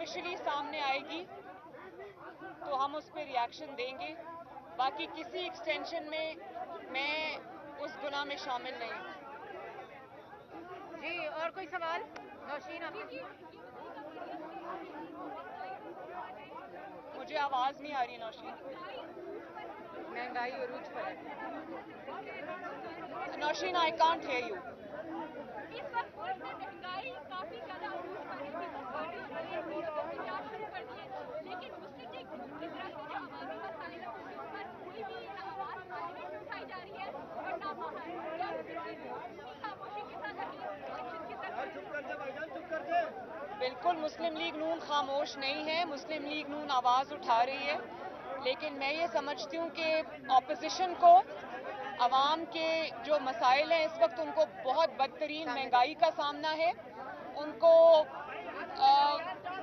Officially सामने आएगी तो हम उस पर रिएक्शन देंगे। बाकी किसी एक्सटेंशन में मैं उस गुनाह में शामिल नहीं हूँ। जी, और कोई सवाल? नौशीन, आपकी? मुझे आवाज़ नहीं आ रही नौशीन। महंगाई अरूज पर है। Nausheen, I can't hear you. इस वक्त मुल्क में महंगाई काफी ज्यादा अरूज पर है। शुरू कर दिए, लेकिन मुस्लिम लीग नून की तरफ से जो अवामी मसाइल है उसके ऊपर कोई भी आवाज पार्लियामेंट में उठाई जा रही है और ना बाहर। क्या खामोशी के साथ बिल्कुल मुस्लिम लीग नून खामोश नहीं है। मुस्लिम लीग नून आवाज़ उठा रही है, लेकिन मैं ये समझती हूँ कि ऑपोजिशन को अवाम के जो मसाइल हैं इस वक्त उनको बहुत बदतरीन महंगाई का सामना है, उनको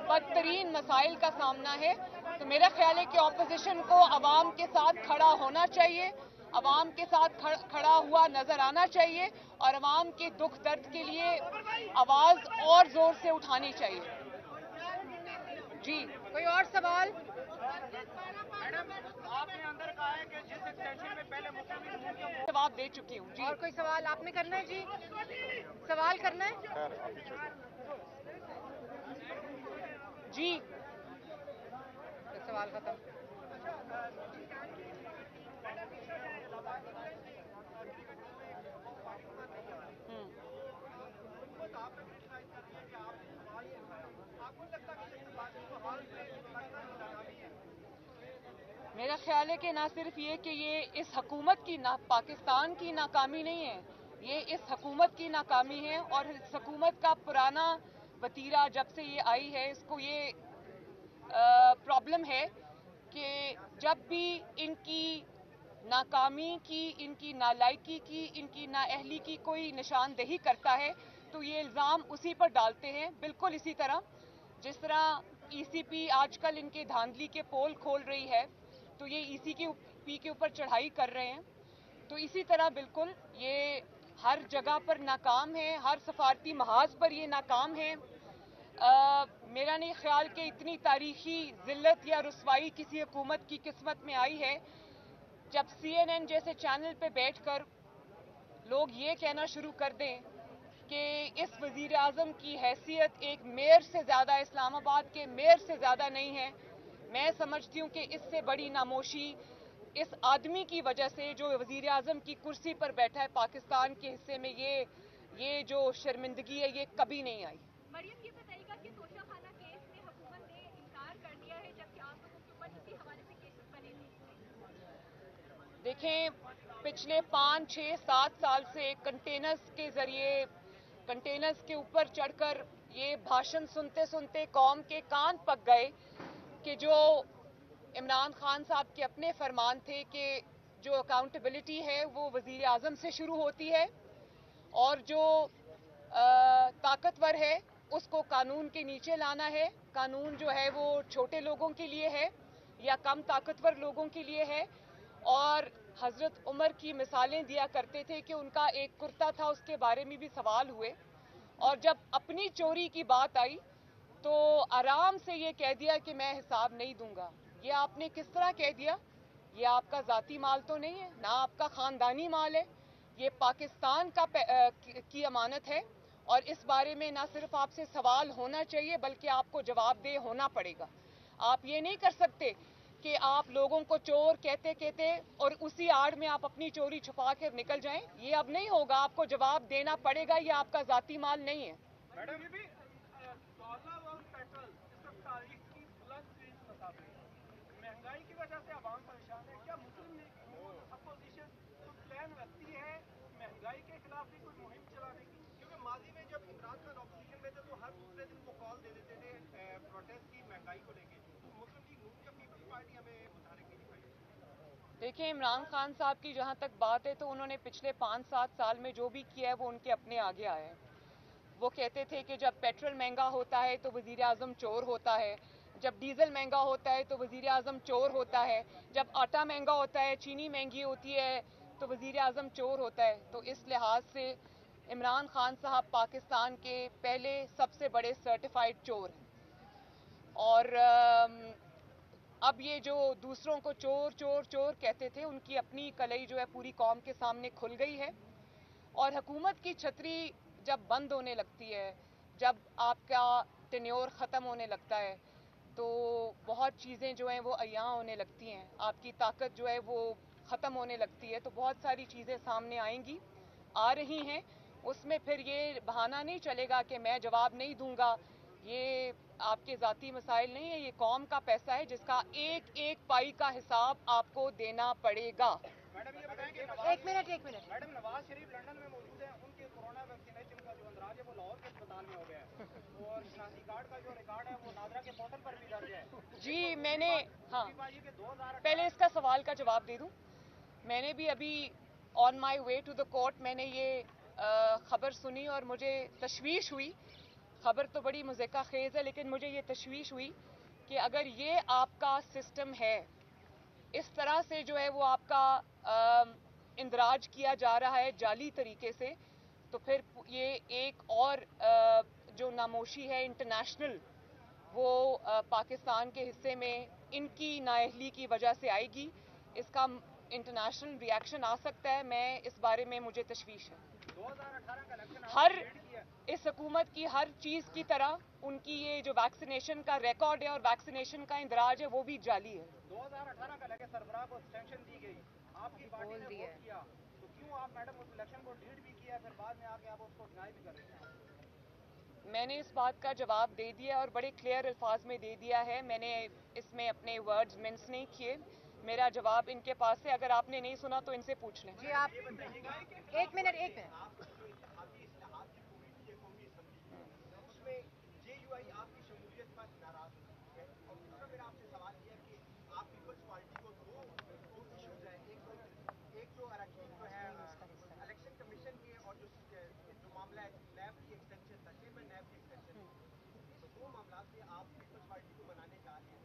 बदतरीन मसाइल का सामना है। तो मेरा ख्याल है कि ऑपोजिशन को अवाम के साथ खड़ा होना चाहिए, अवाम के साथ खड़ा हुआ नजर आना चाहिए और अवाम के दुख दर्द के लिए आवाज और जोर से उठानी चाहिए। जी, कोई और सवाल? मैडम, आपने अंदर कहा है कि जिस एक्सटेंशन में पहले मुस्लिम लीग नून के जवाब दे चुकी हूँ। जी, और कोई सवाल आपने करना है? जी, सवाल करना है? जी, तो सवाल खत्म। मेरा ख्याल है कि ना सिर्फ ये कि ये इस हुकूमत की पाकिस्तान की नाकामी नहीं है, ये इस हुकूमत की नाकामी है और इस हुकूमत का पुराना वतीरा जब से ये आई है इसको ये प्रॉब्लम है कि जब भी इनकी नाकामी की, इनकी नालायकी की, इनकी नाअहली की कोई निशानदेही करता है तो ये इल्ज़ाम उसी पर डालते हैं। बिल्कुल इसी तरह जिस तरह ईसीपी आजकल इनके धांधली के पोल खोल रही है तो ये ईसीपी के ऊपर चढ़ाई कर रहे हैं, तो इसी तरह बिल्कुल ये हर जगह पर नाकाम है, हर सफारती महाज पर ये नाकाम है। मेरा नहीं ख्याल कि इतनी तारीखी जिल्लत या रुसवाई किसी हुकूमत की किस्मत में आई है जब CNN जैसे चैनल पे बैठकर लोग ये कहना शुरू कर दें कि इस वजीर आज़म की हैसियत एक मेयर से ज़्यादा, इस्लामाबाद के मेयर से ज़्यादा नहीं है। मैं समझती हूँ कि इससे बड़ी नामोशी इस आदमी की वजह से जो वजीर आज़म की कुर्सी पर बैठा है पाकिस्तान के हिस्से में, ये जो शर्मिंदगी है ये कभी नहीं आई। मरियम, ये बताइएगा कि तोशाखाना केस में हुकूमत ने इनकार कर दिया है जबकि आप लोगों के ऊपर इसी हवाले से केसेस बने थे। देखें, पिछले 5, 6, 7 साल से कंटेनर्स के ऊपर चढ़कर ये भाषण सुनते सुनते कौम के कान पक गए कि जो इमरान खान साहब के अपने फरमान थे कि जो अकाउंटेबिलिटी है वो वजीर आज़म से शुरू होती है और जो ताकतवर है उसको कानून के नीचे लाना है। कानून जो है वो छोटे लोगों के लिए है या कम ताकतवर लोगों के लिए है। और हज़रत उमर की मिसालें दिया करते थे कि उनका एक कुर्ता था, उसके बारे में भी सवाल हुए और जब अपनी चोरी की बात आई तो आराम से ये कह दिया कि मैं हिसाब नहीं दूंगा। ये आपने किस तरह कह दिया? ये आपका ज़ाती माल तो नहीं है, ना आपका ख़ानदानी माल है, ये पाकिस्तान की अमानत है और इस बारे में ना सिर्फ आपसे सवाल होना चाहिए बल्कि आपको जवाबदेह होना पड़ेगा। आप ये नहीं कर सकते कि आप लोगों को चोर कहते कहते और उसी आड़ में आप अपनी चोरी छुपा कर निकल जाएं। ये अब नहीं होगा, आपको जवाब देना पड़ेगा, ये आपका ज़ाती माल नहीं है। मैडम, ये भी डॉलर और पेट्रोल इस वक्त तारीख की बुलंद तरीन मसाफे हैं। महंगाई की वजह से आवाम परेशान है। क्या मुस्लिम लीग नून अपोजिशन कोई प्लान रखती है महंगाई के खिलाफ भी कोई मुहिम चलाने की? क्योंकि माजी में जब इमरान खान अपोजिशन में थे तो हर दूसरे दिन वो कॉल दे देते थे प्रोटेस्ट की महंगाई को लेके। मुस्लिम लीग नून या पीपल्स पार्टी हमें मुतारिक नहीं दिखाई। देखिए, इमरान खान साहब की जहाँ तक बात है तो उन्होंने पिछले 5-7 साल में जो भी किया है वो उनके अपने आगे आया है। वो कहते थे कि जब पेट्रोल महंगा होता है तो वज़ीर आज़म चोर होता है, जब डीज़ल महंगा होता है तो वज़ीर आज़म चोर होता है, जब आटा महंगा होता है, चीनी महंगी होती है तो वज़ीर आज़म चोर होता है। तो इस लिहाज से इमरान खान साहब पाकिस्तान के पहले सबसे बड़े सर्टिफाइड चोर हैं। اور اب یہ جو دوسروں کو چور چور چور کہتے تھے ان کی اپنی کلئی جو ہے پوری قوم کے سامنے کھل گئی ہے. اور حکومت کی چھتری جب بند ہونے لگتی ہے, جب آپ کا ٹینیور ختم ہونے لگتا ہے, تو بہت چیزیں جو ہیں وہ عیاں ہونے لگتی ہیں, آپ کی طاقت جو ہے وہ ختم ہونے لگتی ہے, تو بہت ساری چیزیں سامنے آئیں گی, آ رہی ہیں. اس میں پھر یہ بہانہ نہیں چلے گا کہ میں جواب نہیں دوں گا. یہ آپ کے ذاتی مسائل نہیں ہیں, یہ قوم کا پیسہ ہے جس کا ایک ایک پائی کا حساب آپ کو دینا پڑے گا. میڈم یہ بتائیں کہ ایک minute madam Nawaz Sharif London میں موجود ہیں, ان کے کورونا ویکسینیشن کا جو اندراج ہے وہ لاہور کے اسپتال میں ہو گیا ہے, اور شناختی کارڈ کا جو ریکارڈ ہے وہ نادرا کے پورٹل پر بھی درج ہے. جی میں نے ہاں کہ 2018 پہلے اس کا سوال کا جواب دے دوں. میں نے بھی ابھی آن مائی وے ٹو دا کورٹ میں نے یہ خبر سنی اور مجھے تشویش ہوئی. خبر تو بڑی مضحکہ خیز ہے, لیکن مجھے یہ تشویش ہوئی کہ اگر یہ آپ کا سسٹم ہے, اس طرح سے جو ہے وہ آپ کا اندراج کیا جا رہا ہے جعلی طریقے سے, تو پھر یہ ایک اور جو ناموشی ہے انٹرنیشنل, وہ پاکستان کے حصے میں ان کی نااہلی کی وجہ سے آئے گی. اس کا انٹرنیشنل ری ایکشن آ سکتا ہے. میں اس بارے میں مجھے تشویش ہے. 2018 کا الیکشن ہر اس حکومت کی ہر چیز کی طرح ان کی یہ جو ویکسینیشن کا ریکارڈ ہے اور ویکسینیشن کا اندراج ہے وہ بھی جعلی ہے. 2018 کا لگے سربراہ کو ایکسٹینشن دی گئی, آپ کی پارٹی نے ووٹ کیا, تو کیوں آپ میڈم اس الیکشن کو لیڈ بھی کیا, پھر بعد میں آ کے آپ اس کو ڈینائی بھی کر رہے ہیں؟ میں نے اس بات کا جواب دے دیا اور بڑے کلیئر الفاظ میں دے دیا ہے. میں نے اس میں اپنے ورڈز منس نہیں کیے. میرا جواب ان کے پاس ہے, اگر آپ نے نہیں سنا تو ان سے پوچھ لیں. جی آپ ایک منٹ اس میں جے یو آئی آپ کی شمولیت پر ناراض ہو چکی ہے, اور دوسرا میرا آپ سے سوال یہ ہے کہ آپ پیپلز پارٹی کو دو ایشوز ہیں, ایک جو اراکین جو ہے الیکشن کمیشن کے, اور جو معاملہ ہے نیب کی ایکسٹینشن تھا, چیئرمین نیب کی ایکسٹینشن, تو دو معاملات میں آپ پیپلز پارٹی کو بنانے جا رہے ہیں.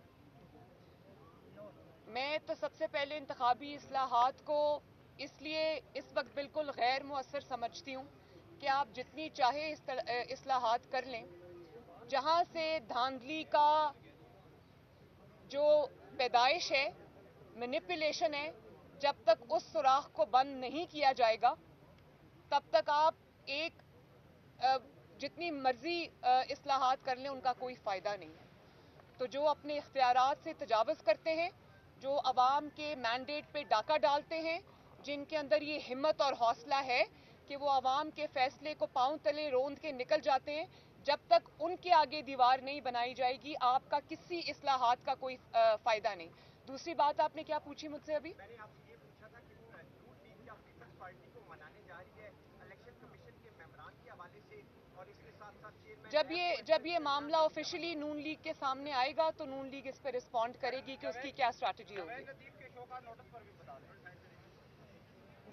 میں تو سب سے پہلے انتخابی اصلاحات کو اس لیے اس وقت بالکل غیر مؤثر سمجھتی ہوں کہ آپ جتنی چاہے اصلاحات کر لیں, جہاں سے دھاندلی کا جو پیدائش ہے, مینیپولیشن ہے, جب تک اس سوراخ کو بند نہیں کیا جائے گا تب تک آپ ایک جتنی مرضی اصلاحات کر لیں ان کا کوئی فائدہ نہیں ہے. تو جو اپنے اختیارات سے تجاوز کرتے ہیں, جو عوام کے مینڈیٹ پہ ڈاکہ ڈالتے ہیں, جن کے اندر یہ ہمت اور حوصلہ ہے کہ وہ عوام کے فیصلے کو پاؤں تلے روند کے نکل جاتے ہیں, جب تک ان کے آگے دیوار نہیں بنائی جائے گی آپ کا کسی اصلاحات کا کوئی فائدہ نہیں. دوسری بات آپ نے کیا پوچھی مجھ سے ابھی؟ میں نے آپ سے یہ پوچھا تھا کہ نون لیگ کیا پیپلز پارٹی کو منانے جا رہی ہے الیکشن کمیشن کے ممبران کے حوالے سے, اور اس کے ساتھ ساتھ چیئرمین جب یہ معاملہ آفیشلی نون لیگ کے سامنے آئے گا تو نون لیگ اس پہ رسپونڈ کرے گی کہ اس کی کیا اسٹریٹجی ہوگی. جاوید لطیف کے شو کا نوٹس پر بھی بتا دیں.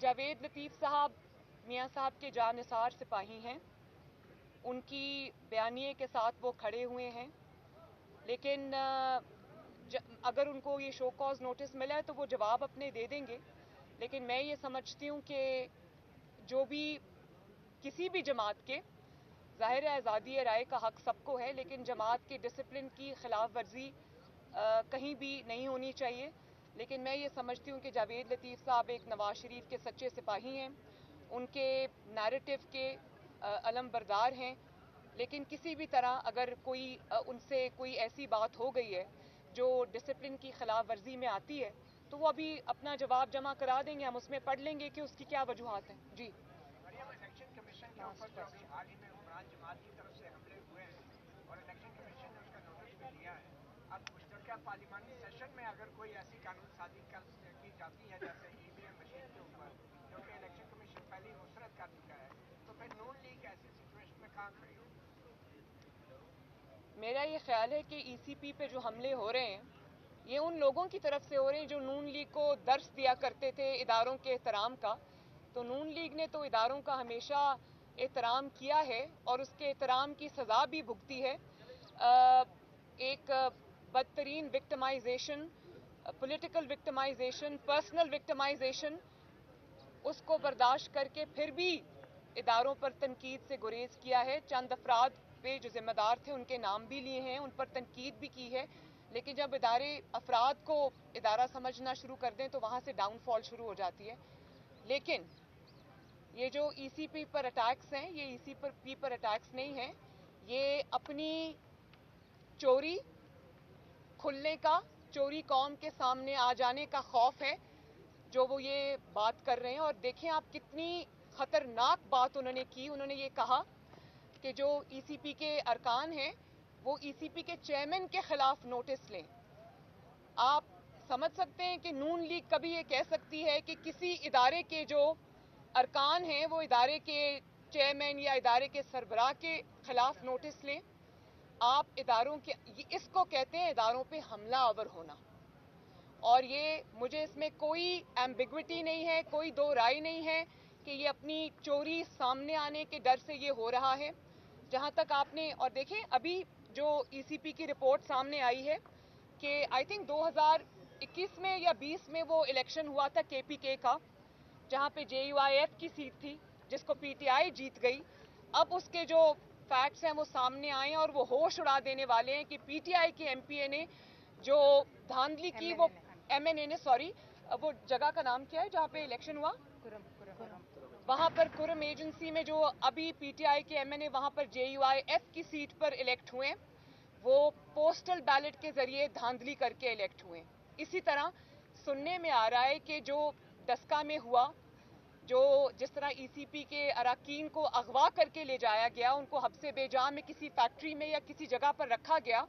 جاوید لطیف صاحب میاں صاحب کے جانثار سپاہی ہیں, ان کی بیانیے کے ساتھ وہ کھڑے ہوئے ہیں, لیکن اگر ان کو یہ شو کاز نوٹس ملا ہے تو وہ جواب اپنے دے دیں گے. لیکن میں یہ سمجھتی ہوں کہ جو بھی کسی بھی جماعت کے, ظاہر ہے آزادی رائے کا حق سب کو ہے, لیکن جماعت کے ڈسپلن کی خلاف ورزی کہیں بھی نہیں ہونی چاہیے. لیکن میں یہ سمجھتی ہوں کہ جاوید لطیف صاحب ایک نواز شریف کے سچے سپاہی ہیں, ان کے نیریٹو کے علم بردار ہیں, لیکن کسی بھی طرح اگر کوئی ان سے کوئی ایسی بات ہو گئی ہے جو ڈسپلن کی خلاف ورزی میں آتی ہے تو وہ ابھی اپنا جواب جمع کرا دیں گے, ہم اس میں پڑھ لیں گے کہ اس کی کیا وجوہات ہیں. جی مریم, الیکشن کمیشن کے اوپر جو ابھی حال ہی میں عمران جماعت کی طرف سے حملے ہوئے ہیں اور الیکشن کمیشن نے اس کا نوٹس بھی لیا ہے, اب مشترکہ پارلیمانی سیشن میں اگر کوئی ایسی قانون سازی کی جاتی ہے جیسے ای وی ایم مشین کے اوپر, جو کہ الیکشن کمیشن پہلے ہی مسترد کر چکا ہے, تو پھر نون لیگ ایسی سچویشن میں کہاں کھڑی ہوگی؟ میرا یہ خیال ہے کہ ای سی پی پہ جو حملے ہو رہے ہیں یہ ان لوگوں کی طرف سے ہو رہے ہیں جو نون لیگ کو درس دیا کرتے تھے اداروں کے احترام کا. تو نون لیگ نے تو اداروں کا ہمیشہ احترام کیا ہے اور اس کے احترام کی سزا بھی بھگتی ہے. ایک بدترین victimisation, political victimisation, personal victimisation, اس کو برداشت کر کے پھر بھی اداروں پر تنقید سے گریز کیا ہے. چند افراد पे जो जिम्मेदार थे उनके नाम भी लिए हैं, उन पर तनकीद भी की है, लेकिन जब इदारे अफराद को इदारा समझना शुरू कर दें तो वहाँ से डाउनफॉल शुरू हो जाती है। लेकिन ये जो ECP पर अटैक्स हैं, ये ECP पर अटैक्स नहीं हैं, ये अपनी चोरी खुलने का, चोरी कौम के सामने आ जाने का खौफ है जो वो ये बात कर रहे हैं। और देखें आप कितनी खतरनाक बात उन्होंने की। उन्होंने ये कहा कि जो ECP के अरकान हैं वो ECP के चेयरमैन के खिलाफ नोटिस लें। आप समझ सकते हैं कि नून लीग कभी ये कह सकती है कि किसी इदारे के जो अरकान हैं वो इदारे के चेयरमैन या इदारे के सरबराह के खिलाफ नोटिस लें? आप इदारों के, इसको कहते हैं इदारों पे हमला आवर होना। और ये मुझे इसमें कोई एम्बिग्विटी नहीं है, कोई दो राय नहीं है कि ये अपनी चोरी सामने आने के डर से ये हो रहा है। जहाँ तक आपने, और देखें अभी जो ECP की रिपोर्ट सामने आई है कि आई थिंक 2021 में या 20 में वो इलेक्शन हुआ था KPK का, जहाँ पे JUIF की सीट थी जिसको PTI जीत गई। अब उसके जो फैक्ट्स हैं वो सामने आए हैं और वो होश उड़ा देने वाले हैं कि PTI के MPA ने जो धांधली की, वो MNA ने, सॉरी, वो जगह का नाम क्या है जहाँ पे इलेक्शन हुआ, वहाँ पर कुरम एजेंसी में जो अभी PTI के MNA वहाँ पर JUIF की सीट पर इलेक्ट हुए, वो पोस्टल बैलेट के जरिए धांधली करके इलेक्ट हुए। इसी तरह सुनने में आ रहा है कि जो डस्का में हुआ, जो जिस तरह ECP के अरकान को अगवा करके ले जाया गया, उनको हब्से बेजा में किसी फैक्ट्री में या किसी जगह पर रखा गया,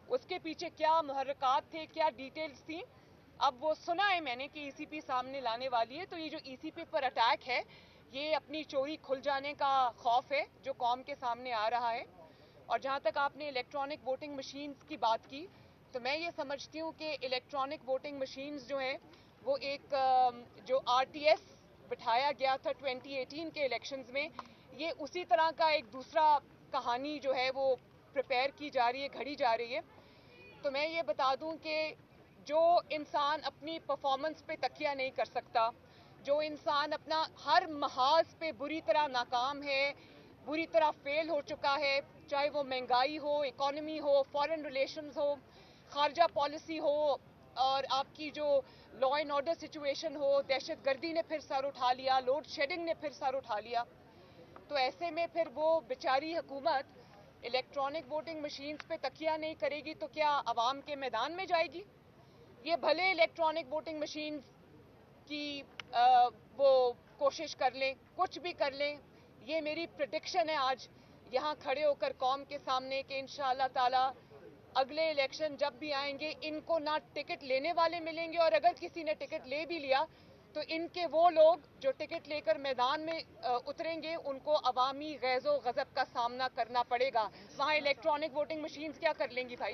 उसके पीछे क्या मुहर्रिकात थे, क्या डिटेल्स थी, अब वो सुना है मैंने कि ECP सामने लाने वाली है। तो ये जो ECP पर अटैक है, ये अपनी चोरी खुल जाने का खौफ है जो कौम के सामने आ रहा है। और जहाँ तक आपने इलेक्ट्रॉनिक वोटिंग मशीन्स की बात की, तो मैं ये समझती हूँ कि इलेक्ट्रॉनिक वोटिंग मशीन्स जो हैं वो एक जो RTS बिठाया गया था 2018 के इलेक्शंस में, ये उसी तरह का एक दूसरा कहानी जो है वो प्रिपेयर की जा रही है, घड़ी जा रही है। तो मैं ये बता दूं कि जो इंसान अपनी परफॉर्मेंस पे तकिया नहीं कर सकता, जो इंसान अपना हर महाज पे बुरी तरह नाकाम है, बुरी तरह फेल हो चुका है, चाहे वो महंगाई हो, इकोनॉमी हो, फॉरेन रिलेशंस हो, खारजा पॉलिसी हो, और आपकी जो लॉ एंड ऑर्डर सिचुएशन हो, दहशतगर्दी ने फिर सर उठा लिया, लोड शेडिंग ने फिर सर उठा लिया, तो ऐसे में फिर वो बेचारी हुकूमत इलेक्ट्रॉनिक वोटिंग मशीन्स पे तकिया नहीं करेगी तो क्या अवाम के मैदान में जाएगी? ये भले इलेक्ट्रॉनिक वोटिंग मशीन्स की वो कोशिश कर लें, कुछ भी कर लें, ये मेरी प्रेडिक्शन है आज यहाँ खड़े होकर कौम के सामने कि इंशाअल्लाह ताला अगले इलेक्शन जब भी आएंगे इनको ना टिकट लेने वाले मिलेंगे, और अगर किसी ने टिकट ले भी लिया तो इनके वो लोग जो टिकट लेकर मैदान में उतरेंगे उनको अवामी गैज़ो गज़ब का सामना करना पड़ेगा। वहाँ इलेक्ट्रॉनिक वोटिंग मशीन्स क्या कर लेंगी भाई?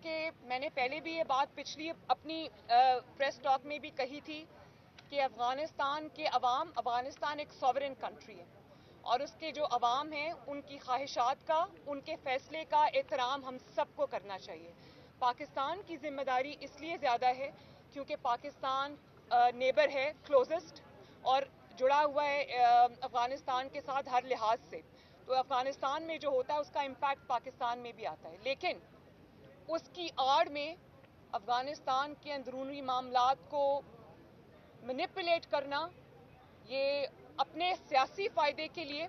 कि मैंने पहले भी ये बात पिछली अपनी प्रेस टॉक में भी कही थी कि अफगानिस्तान के अवाम, अफगानिस्तान एक सॉवरेन कंट्री है और उसके जो अवाम हैं उनकी ख्वाहिशात का, उनके फैसले का एहतराम हम सबको करना चाहिए। पाकिस्तान की जिम्मेदारी इसलिए ज़्यादा है क्योंकि पाकिस्तान नेबर है, क्लोजेस्ट, और जुड़ा हुआ है अफगानिस्तान के साथ हर लिहाज से। तो अफगानिस्तान में जो होता है उसका इम्पैक्ट पाकिस्तान में भी आता है, लेकिन उसकी आड़ में अफगानिस्तान के अंदरूनी मामलात को मैनिपुलेट करना, ये अपने सियासी फ़ायदे के लिए,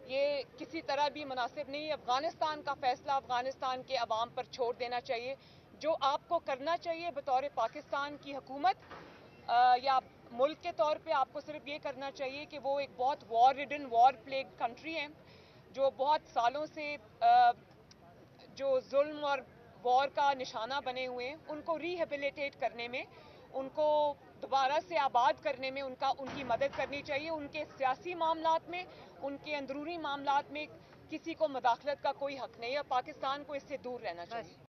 ये किसी तरह भी मुनासिब नहीं है। अफगानिस्तान का फैसला अफगानिस्तान के अवाम पर छोड़ देना चाहिए। जो आपको करना चाहिए बतौर पाकिस्तान की हुकूमत या मुल्क के तौर पे, आपको सिर्फ ये करना चाहिए कि वो एक बहुत war ridden, war plague country है जो बहुत सालों से जो जुल्म और वॉर का निशाना बने हुए हैं, उनको रिहेबिलिटेट करने में, उनको दोबारा से आबाद करने में उनकी मदद करनी चाहिए। उनके सियासी मामलात में, उनके अंदरूनी मामलात में किसी को मुदाखलत का कोई हक नहीं है। पाकिस्तान को इससे दूर रहना चाहिए।